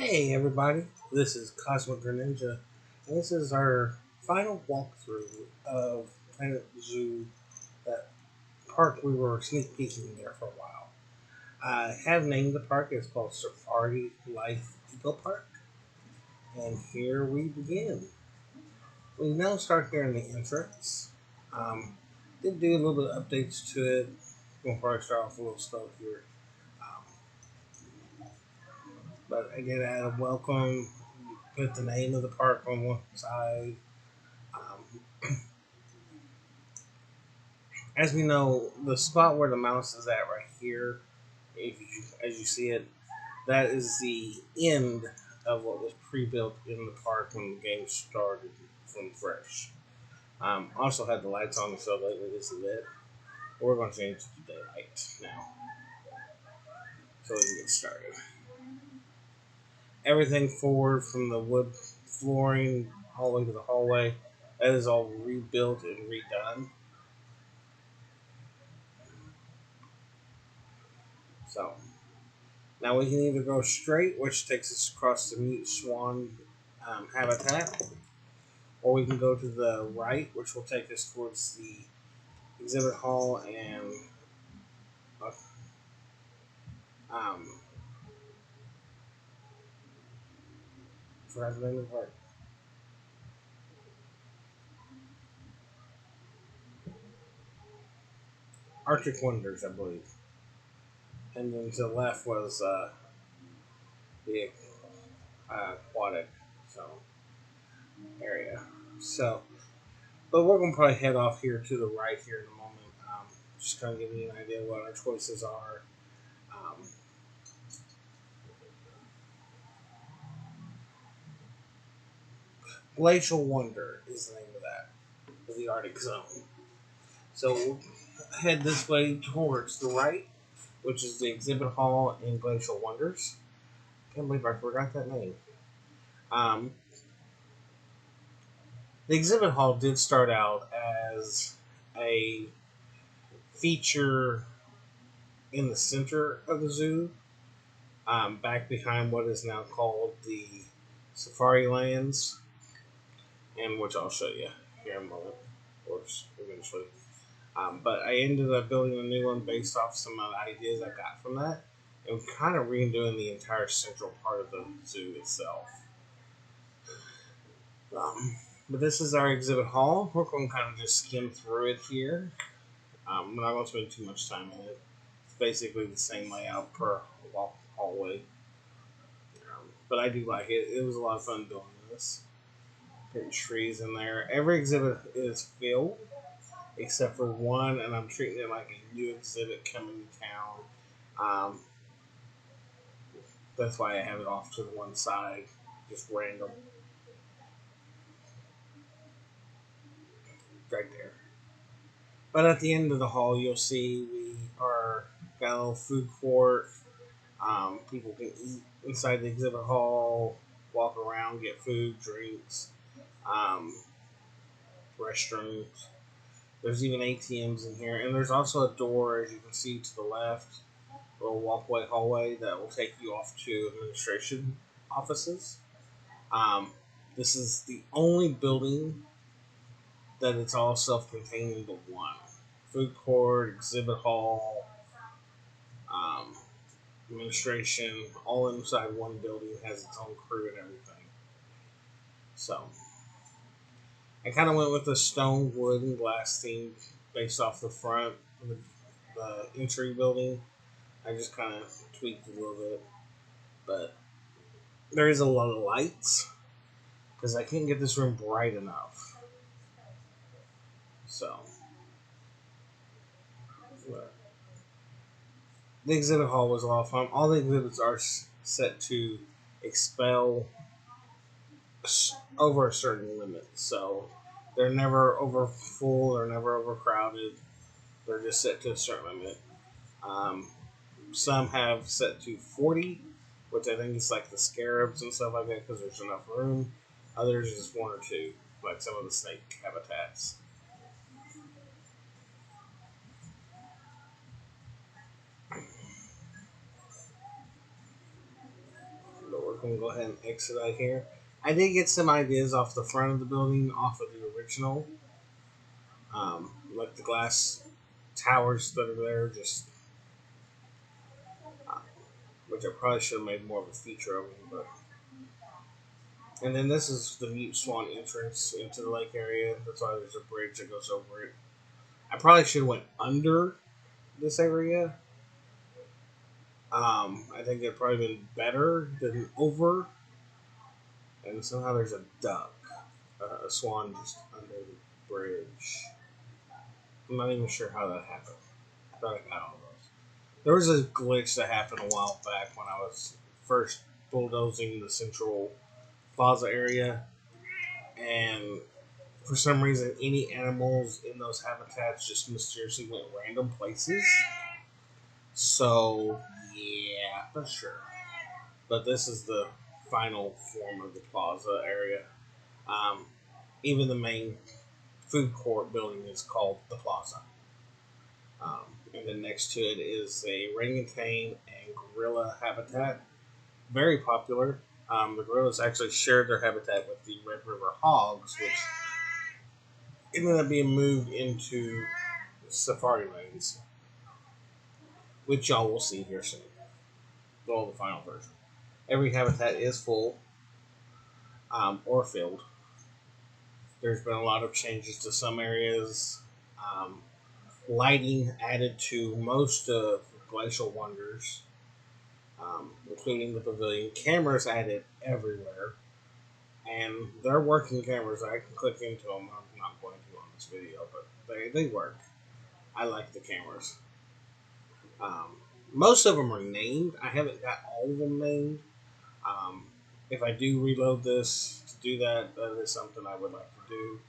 Hey everybody, this is Cosmic Greninja, and this is our final walkthrough of Planet Zoo, that park we were sneak peeking there for a while. I have named the park. It's called Safarilife Ecopark, and here we begin. We now start here in the entrance. Um, did do a little bit of updates to it. Before I start off a little stuff here. Um, but I did add a welcome, put the name of the park on one side. Um, as we know, the spot where the mouse is at right here, as you see it, that is the end of what was pre-built in the park when the game started from fresh. Also had the lights on so lately this is it. We're going to change to daylight now, so we can get started. Everything forward from the wood flooring all the way to the hallway, that is all rebuilt and redone. So now we can either go straight, which takes us across the mute swan habitat, or we can go to the right, which will take us towards the exhibit hall and uh, um, forgot the name of the park. Arctic Wonders, I believe. And then to the left was the aquatic area. So, but we're gonna probably head off here to the right here in a moment. Just kind of giving you an idea of what our choices are. Um, Glacial Wonder is the name of that, of the Arctic Zone. So we'll head this way towards the right, which is the exhibit hall in Glacial Wonders. Can't believe I forgot that name. Um, the exhibit hall did start out as a feature in the center of the zoo, back behind what is now called the Safari Lands, and which I'll show you here in a moment, of course, eventually. But I ended up building a new one based off some of the ideas I got from that, and kind of redoing the entire central part of the zoo itself. But this is our exhibit hall. We're going to kind of just skim through it here. We're not going to spend too much time in it. It's basically the same layout per hallway. But I do like it. It was a lot of fun doing this. Putting trees in there. Every exhibit is filled except for one, and I'm treating it like a new exhibit coming to town. Um, that's why I have it off to the one side, just random, right there. But at the end of the hall, you'll see we are got a little food court. People can eat inside the exhibit hall, walk around, get food, drinks, um, restrooms. There's even ATMs in here, and there's also a door, as you can see to the left, a little walkway hallway that will take you off to administration offices. Um, this is the only building that it's all self-contained into one. Food court, exhibit hall, um, administration, all inside one building, has its own crew and everything. So I kind of went with the stone, wood, and glass theme based off the front of the entry building. I just kind of tweaked it a little bit, but there is a lot of lights because I can't get this room bright enough. So the exhibit hall was a lot of fun. All the exhibits are set to expel over a certain limit, so they're never over full. They're never overcrowded. They're just set to a certain limit. Um, some have set to 40, which I think is like the scarabs and stuff like that because there's enough room. Others is one or two, like some of the snake habitats. Lord. can go ahead and exit out here. I did get some ideas off the front of the building, off of the original, like the glass towers that are there, just uh, which I probably should have made more of a feature of them. But and then this is the Mute Swan entrance into the lake area. That's why there's a bridge that goes over it. I probably should have went under this area. I think it'd probably been better than over. And somehow there's a duck, a swan just under the bridge. I'm not even sure how that happened. I thought I got all those. There was a glitch that happened a while back when I was first bulldozing the central plaza area, and for some reason, any animals in those habitats just mysteriously went random places. So, yeah, for sure. But this is the final form of the plaza area. Um, Even the main food court building is called the plaza. And then next to it is a orangutan and gorilla habitat. Very popular. The gorillas actually shared their habitat with the Red River hogs, which ended up being moved into safari lanes, which y'all will see here soon. Well, the final version. Every habitat is full or filled. There's been a lot of changes to some areas. Um, Lighting added to most of Glacial Wonders, including the pavilion. Cameras added everywhere, and they're working cameras. I can click into them. I'm not going to on this video, but they work. I like the cameras. Um, Most of them are named. I haven't got all of them named. Um, if I do reload this to do that, that is something I would like to do.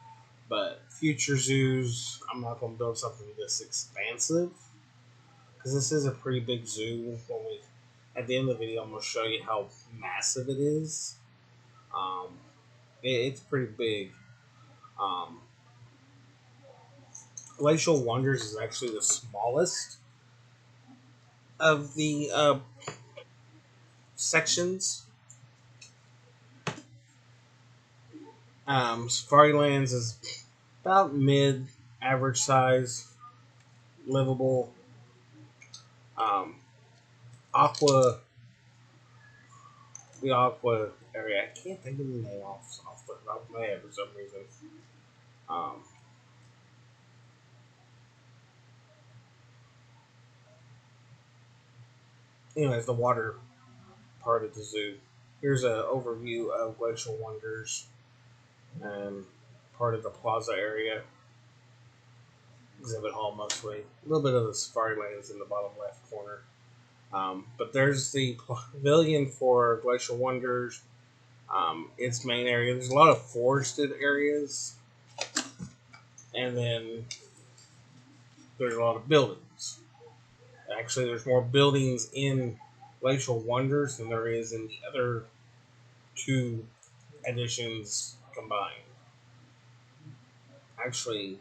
But future zoos, I'm not going to build something this expansive because this is a pretty big zoo. When we at the end of the video, I'm going to show you how massive it is. Um, it's pretty big. Um, Glacial Wonders is actually the smallest of the sections. Safari Lands is about mid average size, livable. Um, Aqua, the Aqua area, I can't think of the name off the top of my head for some reason. Um, Anyways, the water part of the zoo. Here's an overview of Glacial Wonders and part of the plaza area, exhibit hall mostly. A little bit of the safari lands in the bottom left corner. But there's the pavilion for Glacial Wonders. Its main area. There's a lot of forested areas, and then there's a lot of buildings. Actually, there's more buildings in Glacial Wonders than there is in the other two editions combined. Actually,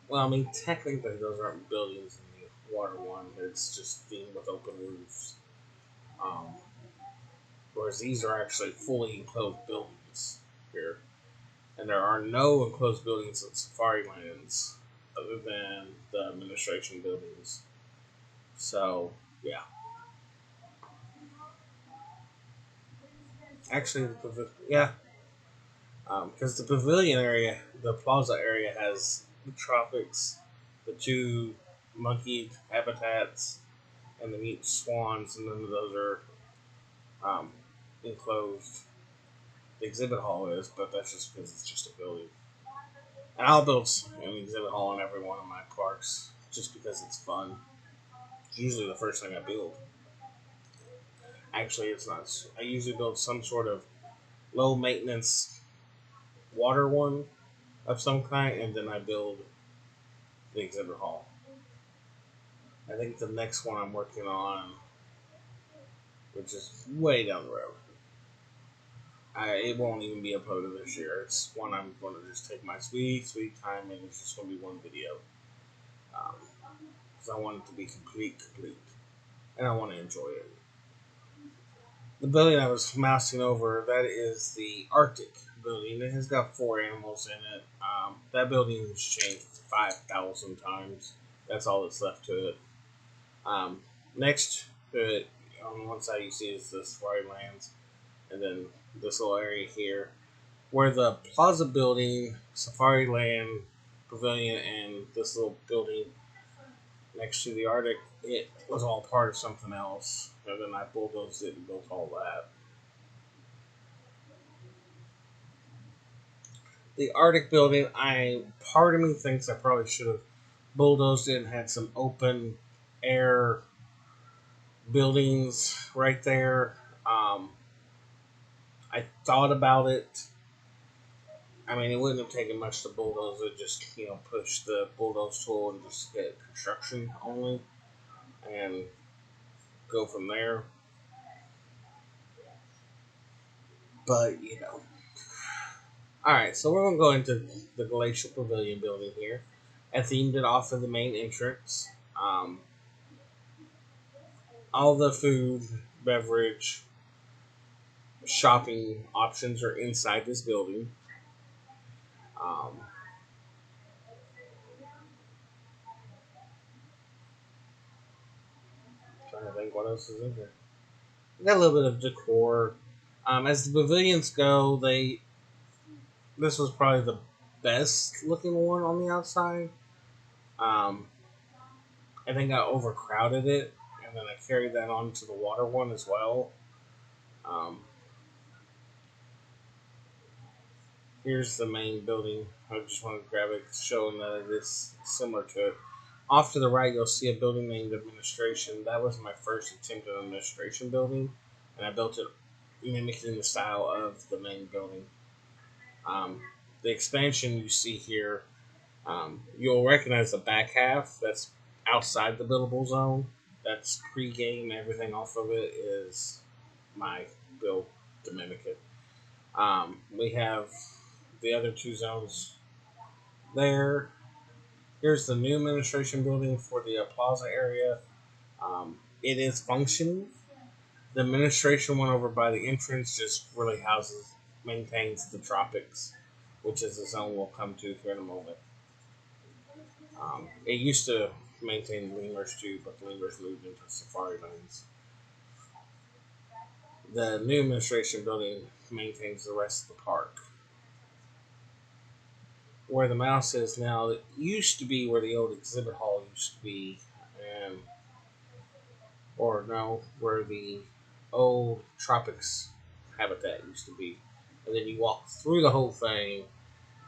well, I mean, technically, those aren't buildings in the water one. It's just themed with open roofs. Um, Whereas these are actually fully enclosed buildings here. And there are no enclosed buildings in Safari Lands other than the administration buildings. So, yeah. Actually, yeah. Because the pavilion area, the plaza area, has the tropics, the two monkey habitats, and the mute swans, and none of those are enclosed. The exhibit hall is, but that's just because it's just a building. And I'll build an exhibit hall in every one of my parks just because it's fun. It's usually the first thing I build. Actually, it's not. I usually build some sort of low maintenance water one of some kind, and then I build the exhibit hall. I think the next one I'm working on, which is way down the road, it won't even be uploaded this year. It's one I'm going to just take my sweet time, and it's just going to be one video. Because I want it to be complete, and I want to enjoy it. The building I was mousing over, that is the Arctic building. It has got four animals in it. That building has changed 5,000 times. That's all that's left to it. Um, Next to it, on one side you see is the Safari Lands, and then this little area here where the Plaza building, Safari Land Pavilion, and this little building next to the Arctic, it was all part of something else. And then I bulldozed it and built all that. The Arctic building, I part of me thinks I probably should have bulldozed it and had some open air buildings right there. I thought about it. I mean, it wouldn't have taken much to bulldoze it. Just push the bulldoze tool and just hit construction only, and go from there. But all right. So we're gonna go into the Glacial Pavilion building here. I themed it off of the main entrance. Um, all the food, beverage, shopping options are inside this building. Um, Trying to think what else is in here. We got a little bit of decor. As the pavilions go, they this was probably the best looking one on the outside. Um, I think I overcrowded it, and then I carried that on to the water one as well. Um, Here's the main building. I just want to grab it, showing that it is similar to it. Off to the right, you'll see a building named Administration. That was my first attempt at an administration building, and I built it mimicking the style of the main building. Um, the expansion you see here, you'll recognize the back half. That's outside the buildable zone. That's pre-game. Everything off of it is my build to mimic it. We have the other two zones there. Here's the new administration building for the plaza area. It is functioning. The administration one over by the entrance just really maintains the tropics, which is a zone we'll come to here in a moment. It used to maintain lemurs too, but the lemurs moved into safari lanes. The new administration building maintains the rest of the park. Where the mouse is now, it used to be where the old exhibit hall used to be, and or no, where the old tropics habitat used to be. And then you walk through the whole thing,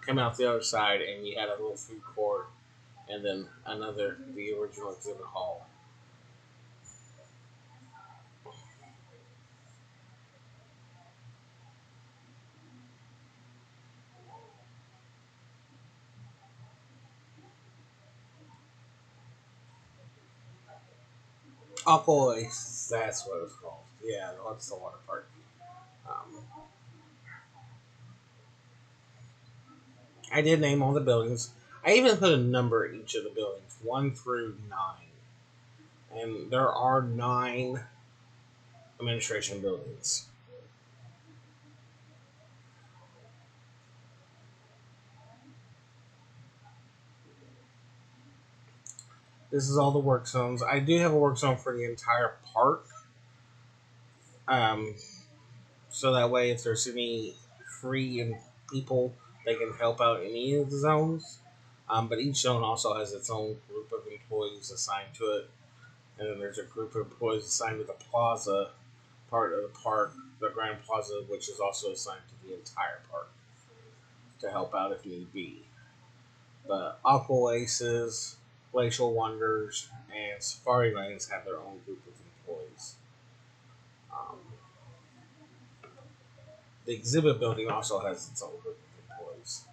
come out the other side, and you had a little food court, and then the original exhibit hall. Aquaways, that's what it's called. Yeah, that's the water park. Um, I did name all the buildings. I even put a number at each of the buildings, 1 through 9. And there are 9 administration buildings. This is all the work zones. I do have a work zone for the entire park. Um, so that way, if there's any free and people, they can help out any of the zones. But each zone also has its own group of employees assigned to it. And then there's a group of employees assigned to the plaza part of the park, the Grand Plaza, which is also assigned to the entire park to help out if need be. But Aqua Oasis, Glacial Wonders, and Safari Lanes have their own group of employees. Um, the exhibit building also has its own group of employees,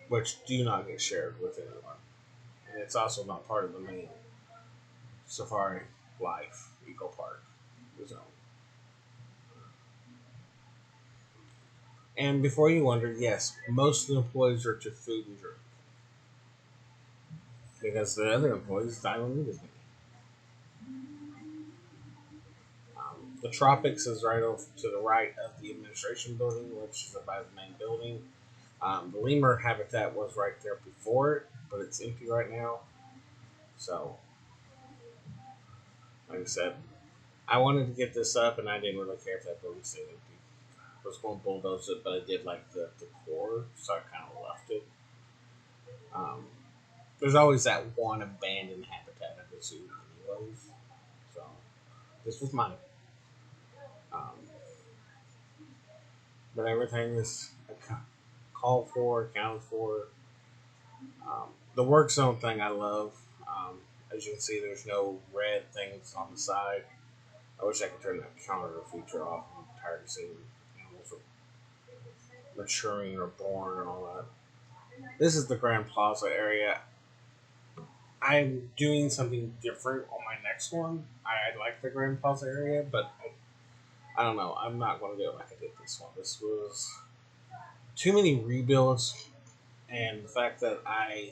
which do not get shared with anyone. And it's also not part of the main Safari Life Ecopark zone. And before you wonder, yes, most of the employees are to food and drink because the other employees don't need as many. The Tropics is right over to the right of the administration building, which is by the main building. The lemur habitat was right there before it, but it's empty right now. So, like I said, I wanted to get this up, and I didn't really care if that building stayed empty. I was going to bulldoze it, but I did like the core, so I kind of left it. Um, there's always that one abandoned habitat at the zoo, anyways. So, this was mine. Um, but everything is called for, accounted for. The work zone thing I love. Um, as you can see, there's no red things on the side. I wish I could turn that counter feature off. I'm tired of seeing animals maturing or born and all that. This is the Grand Plaza area. I'm doing something different on my next one. I like the Grand Plaza area, but I don't know. I'm not going to do it like I did this one. This was too many rebuilds, and the fact that I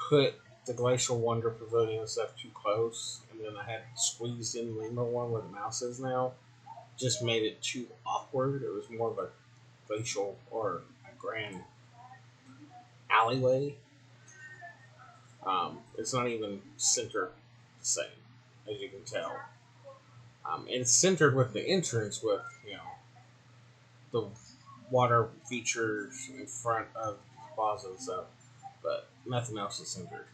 put the Glacial Wonder Pavilion and stuff too close, and then I had squeezed in the Lima one where the mouse is now, just made it too awkward. It was more of a glacial or a grand alleyway. It's not even centered the same, as you can tell. It's centered with the entrance, with the water features in front of the plaza and stuff, but nothing else is centered.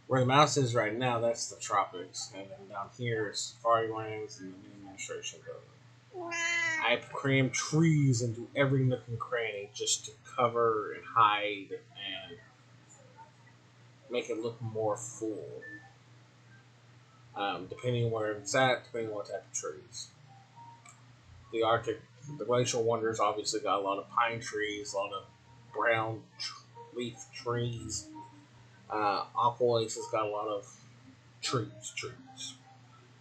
Where the mouse is right now, that's the tropics, and then down here is Safari Lands and the new administration building. I crammed trees into every nook and cranny just to cover and hide and make it look more full. Depending on where it's at, depending on what type of trees. The Arctic, the Glacial Wonders obviously got a lot of pine trees, a lot of brown leaf trees. Aqua Oasis has got a lot of trees.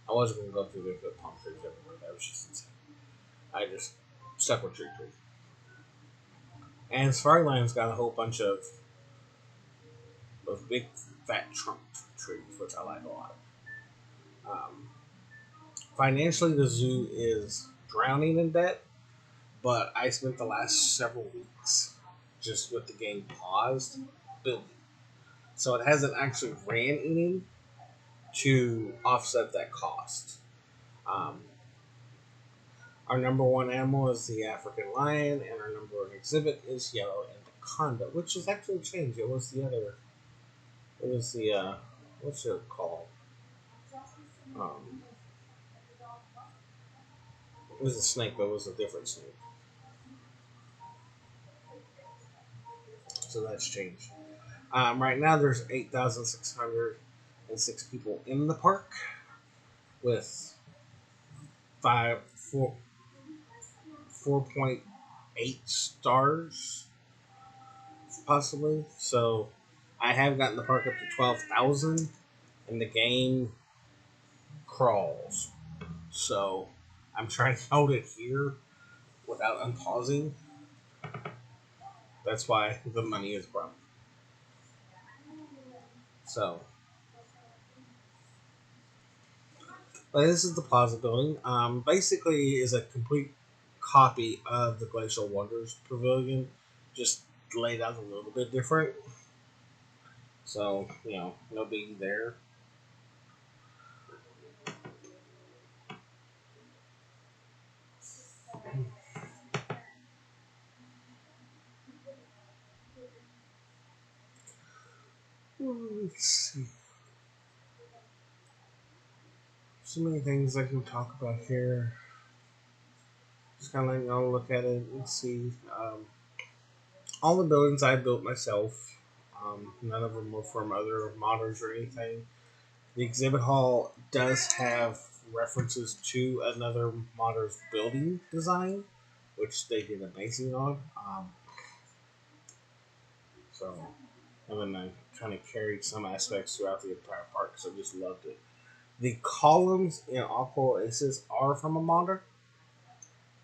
I wasn't going to go through there with palm trees everywhere. That was just insane. I just stuck with trees. And Safariland's got a whole bunch of those big fat trunk trees, which I like a lot. Um, Financially, the zoo is drowning in debt, but I spent the last several weeks just with the game paused building. So it hasn't actually ran any to offset that cost. Um, our number one animal is the African lion, and our number one exhibit is yellow anaconda, which has actually changed. It was the other. It was the what's it called? Um, it was a snake, but it was a different snake. So that's changed. Right now, there's 8,606 people in the park with five, four, 4.8 stars, possibly. So I have gotten the park up to 12,000, and the game crawls. So I'm trying to hold it here without unpausing. That's why the money is broke. So, but this is the Plaza building. Basically, is a complete copy of the Glacial Wonders Pavilion, just laid out a little bit different. So, no biggie there. Let's see. So many things I can talk about here. Just kind of look at it and see. All the buildings I built myself. None of them were from other modders or anything. The exhibit hall does have references to another modder's building design, which they did amazing on. So, and then I kind of carried some aspects throughout the entire park because I just loved it. The columns in Aqua Oasis are from a modder,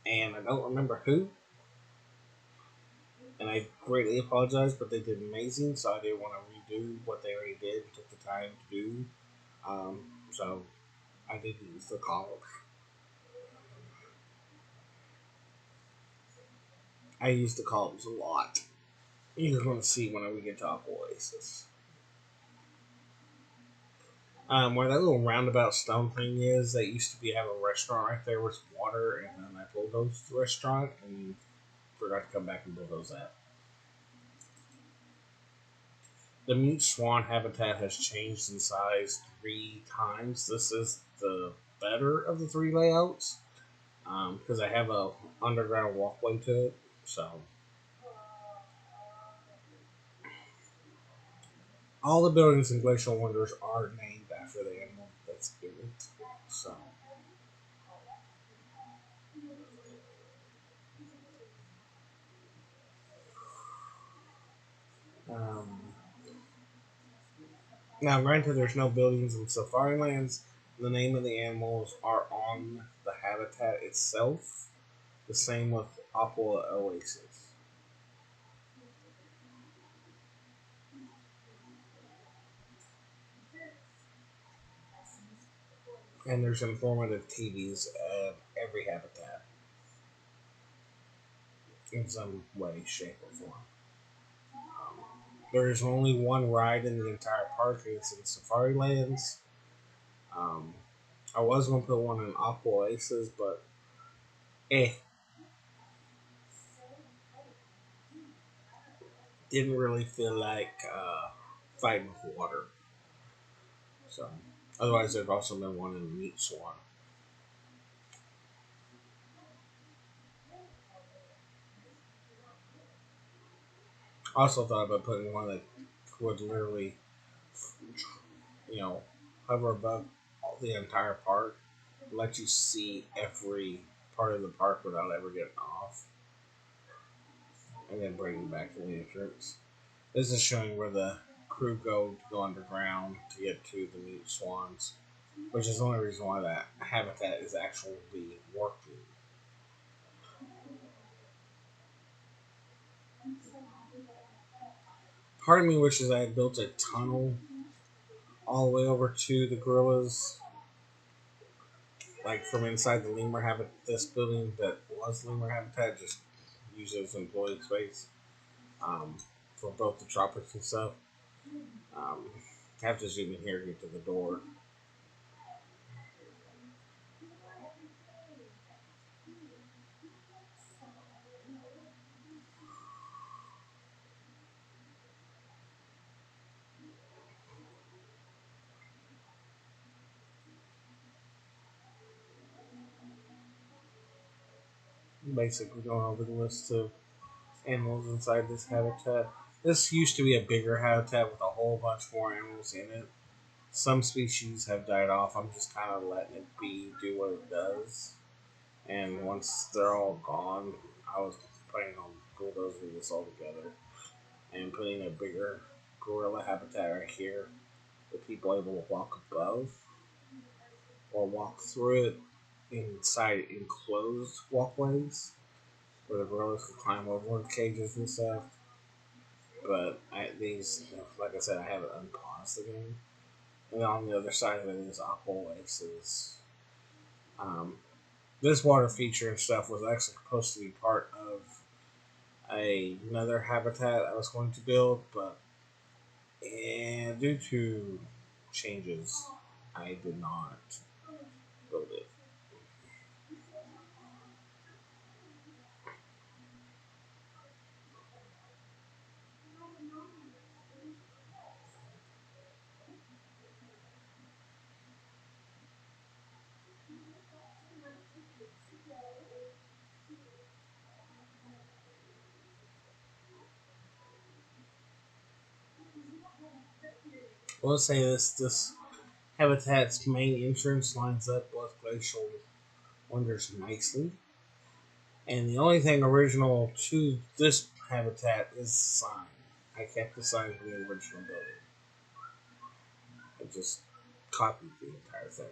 and I don't remember who. And I greatly apologize, but they did amazing, so I didn't want to redo what they already did, took the time to do. So I did use the column. I used to call it a lot. You're going to see when we get to Aqua Oasis. Where that little roundabout stone thing is, that used to be have a restaurant right there with water, and then I bulldozed the restaurant and forgot to come back and bulldoze that. The mute swan habitat has changed in size 3 times. This is the better of the three layouts because I have a underground walkway to it. So all the buildings in Glacial Wonders are named after the animal that's in it. So um, now, granted, there's no buildings in Safari Lands. The name of the animals are on the habitat itself. The same with Aqua Oasis. And there's informative TVs at every habitat in some way, shape, or form. There is only one ride in the entire park, and it's in Safari Lands. Um, I was going to put one in Aqua Oasis, but eh, didn't really feel like fighting with water. So, otherwise, there's also been one in Meat Swan. I also thought about putting one that would literally, you know, hover above the entire park, let you see every part of the park without ever getting off, and then bring you back to the entrance. This is showing where the crew go underground to get to the mute swans, which is the only reason why that habitat is actually working. Part of me wishes I had built a tunnel all the way over to the gorillas, like from inside the lemur habitat. This building that was lemur habitat just used as employee space um, for both the tropics and stuff. Um, I have to zoom in here to get to the door. Basically, going over the list of animals inside this habitat. This used to be a bigger habitat with a whole bunch more animals in it. Some species have died off. I'm just kind of letting it be, do what it does. And once they're all gone, I was planning on bulldozing this all together and putting a bigger gorilla habitat right here with people able to walk above or walk through it inside enclosed walkways where the gorillas can climb over cages and stuff. But like I said, I haven't unpaused the game. And then on the other side of it is Aqua Oasis. Um, this water feature and stuff was actually supposed to be part of another habitat I was going to build, but due to changes, I did not build it. Well, let's say this habitat's main entrance lines up with Glacial Wonders nicely. And the only thing original to this habitat is the sign. I kept the sign from the original building. I just copied the entire thing.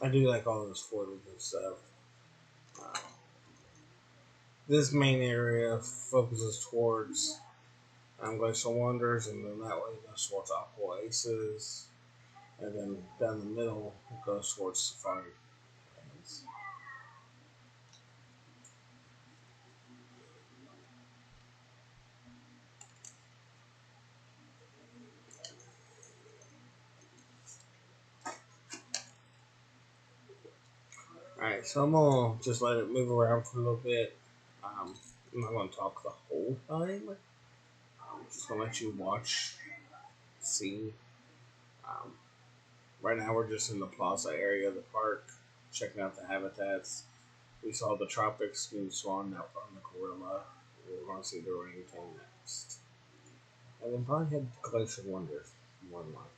I do like all this forward stuff. Uh, this main area focuses towards Glacial Wonders, and then that way it goes towards Aqua Aces, and then down the middle it goes towards Safari. Alright, so I'm gonna just let it move around for a little bit. I'm not gonna talk the whole time. I'm just gonna let you watch, see. Um, right now we're just in the plaza area of the park, checking out the habitats. We saw the tropics being swan out on the gorilla. We're gonna see the orangutan next. And then probably had Glacial Wonders, more than likely.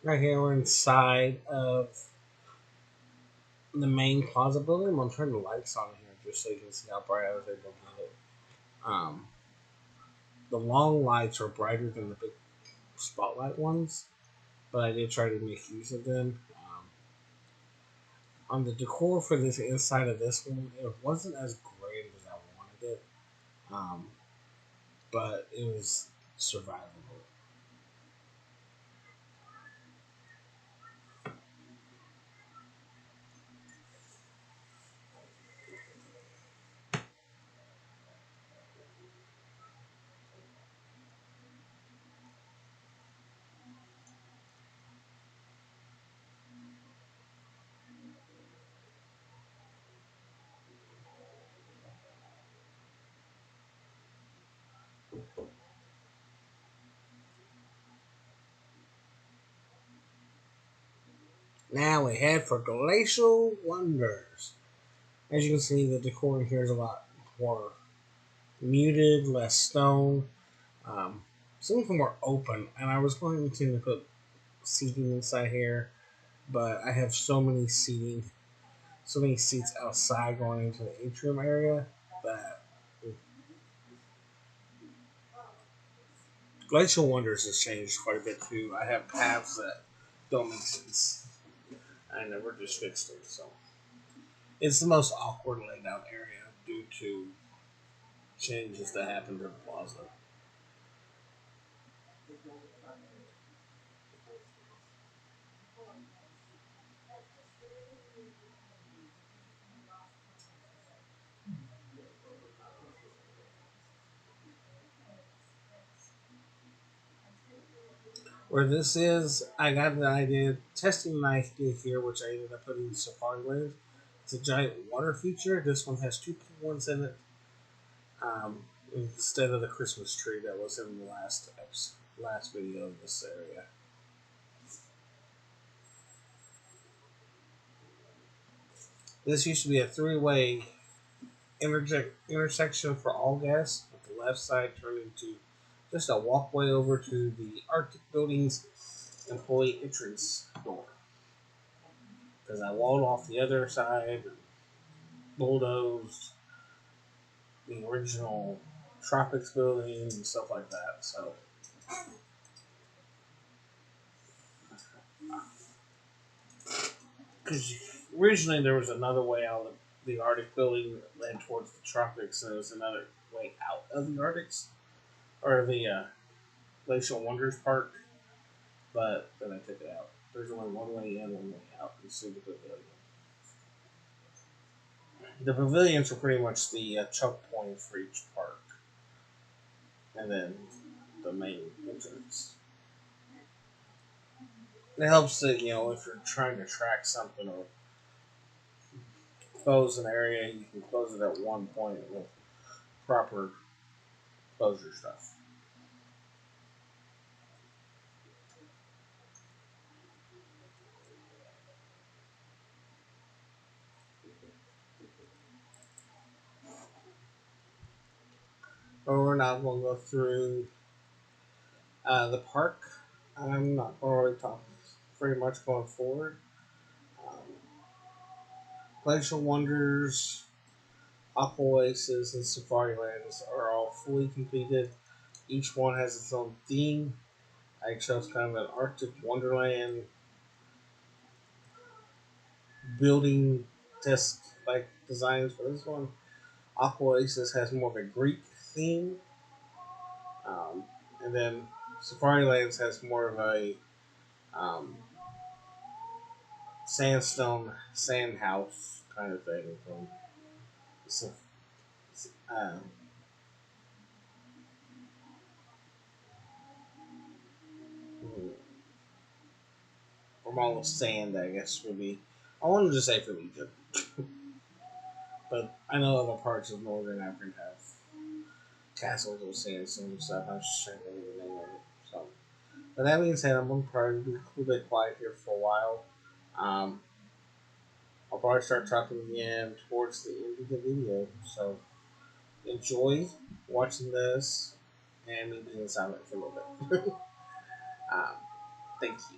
Right here we're inside of the main plaza building. I'm gonna turn the lights on here just so you can see how bright I was able to get it. Um, the long lights are brighter than the big spotlight ones, but I did try to make use of them. On the decor for this inside of this one, it wasn't as great as I wanted it, um, but it was survivable. Now we head for Glacial Wonders. As you can see, the decor in here is a lot more muted, less stone. Some more open, and I was going to put seating inside here, but I have so many seats outside going into the atrium area that Glacial Wonders has changed quite a bit too. I have paths that don't make sense. I never just fixed it, so it's the most awkward laid out area due to changes that happened to the plaza. Where this is, I got an idea, testing an idea here, which I ended up putting in Safarilife. It's a giant water feature. This one has two penguins in it, instead of the Christmas tree that was in the last video of this area. This used to be a three-way intersection for all guests, with the left side turned into just a walkway over to the Arctic Building's employee entrance door. Because I walled off the other side, bulldozed the original Tropics building and stuff like that. So, because originally there was another way out of the Arctic building that led towards the Tropics, and there was another way out of the Arctics, or the Glacial Wonders Park, but then I took it out. There's only one way in, one way out. You see the pavilion. The pavilions are pretty much the choke point for each park, and then the main entrance. It helps that if you're trying to track something or close an area, you can close it at one point with proper closure stuff. But we're not going to go through the park. I'm not going to really talk very much going forward. Um, Glacial Wonders, Aqua Oasis, and Safari Lands are all fully completed. Each one has its own theme. I chose kind of an Arctic Wonderland building disc like designs for this one. Aqua Oasis has more of a Greek theme, um, and then Safari Lands has more of a um, sandstone sand house kind of thing uh, from all the sand. I guess would be. I wanted to say from Egypt, but I know other parts of northern Africa have castles with sandstone and stuff. I was just trying to think of the name of it. So, but that being said, I'm gonna probably be a little bit quiet here for a while. Um, I'll probably start talking again towards the end of the video. So enjoy watching this and me being silent for a little bit. um, thank you.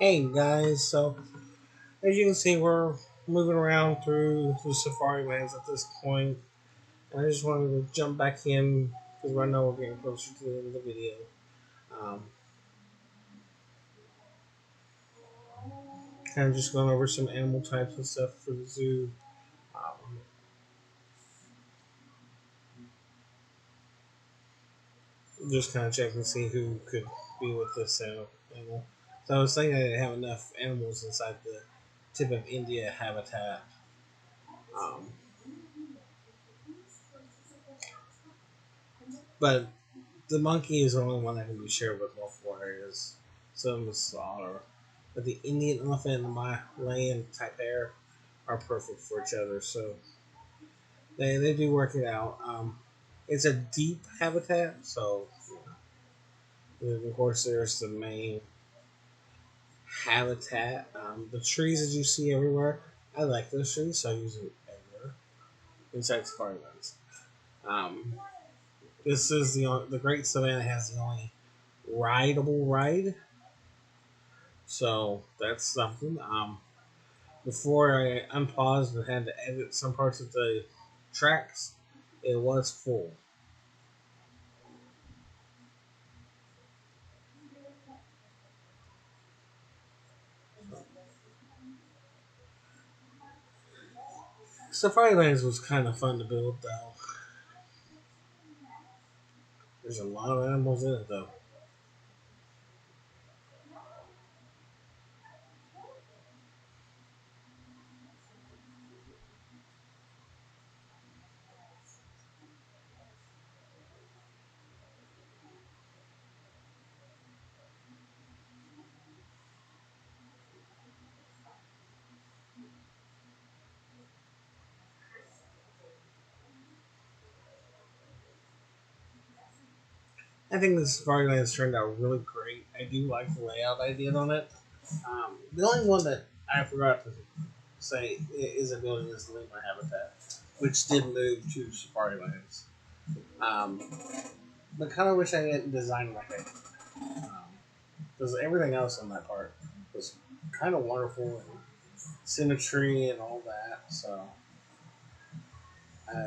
Hey guys, so as you can see, we're moving around through the safari lands at this point. And I just wanted to jump back in because I know we're getting closer to the end of the video. Um, Kind of just going over some animal types and stuff for the zoo. Um, just kind of checking to see who could be with this animal. So I was thinking I didn't have enough animals inside the tip of India habitat. Um, but the monkey is the only one that can be shared with multiple areas. Some of slaughter. But the Indian elephant and the Malayan tapir are perfect for each other. So they do work it out. It's a deep habitat, so of course there's the main habitat. The trees that you see everywhere, I like those trees, so I use them everywhere inside safari lands. Um, this is the Great Savannah has the only rideable ride, so that's something. Before I unpaused and had to edit some parts of the tracks, it was full. Safari Lands was kind of fun to build, though. There's a lot of animals in it, though. I think the Safari Lands turned out really great. I do like the layout I did on it. The only one that I forgot to say is a building is the Lima Habitat, which did move to Safari Lands. Um, but kind of wish I didn't design it like I did. Because everything else on that part was kind of wonderful and symmetry and all that. So,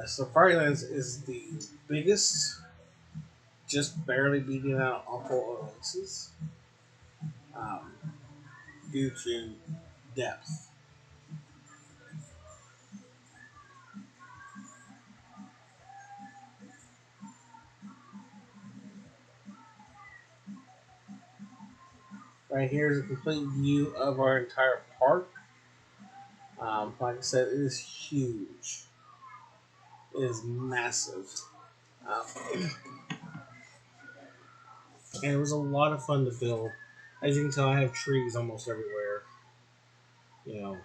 Safari Lands is the biggest, just barely beating out Uncle Oasis um, due to depth. Right here is a complete view of our entire park. Like I said, it is huge. It is massive. Um, and it was a lot of fun to build. As you can tell, I have trees almost everywhere. You know,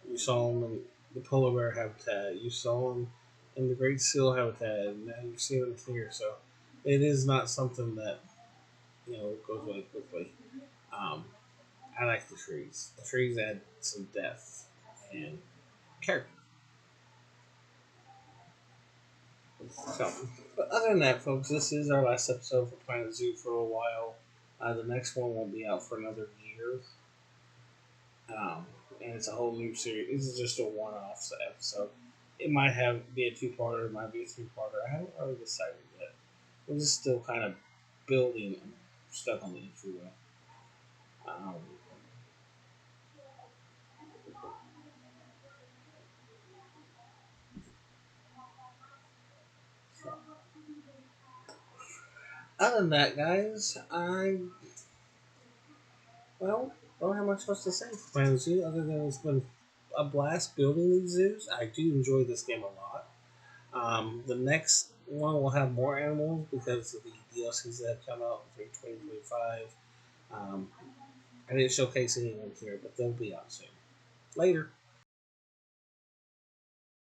you saw them in the polar bear habitat. You saw them in the great seal habitat. And now you see them here. So it is not something that goes away quickly. Um, I like the trees. The trees add some depth and character. So, but other than that, folks, this is our last episode for Planet Zoo for a while. The next one won't be out for another year. And it's a whole new series. This is just a one-off episode. It might be a two-parter. It might be a three-parter. I haven't really decided yet. We're just still kind of building and stuck on the entryway. Um, so. Other than that, guys, I don't have much else to say for Planet Zoo other than it's been a blast building these zoos. I do enjoy this game a lot. The next one will have more animals because of the DLCs that have come out for 2025. I didn't showcase anyone here, but they'll be out soon. Later.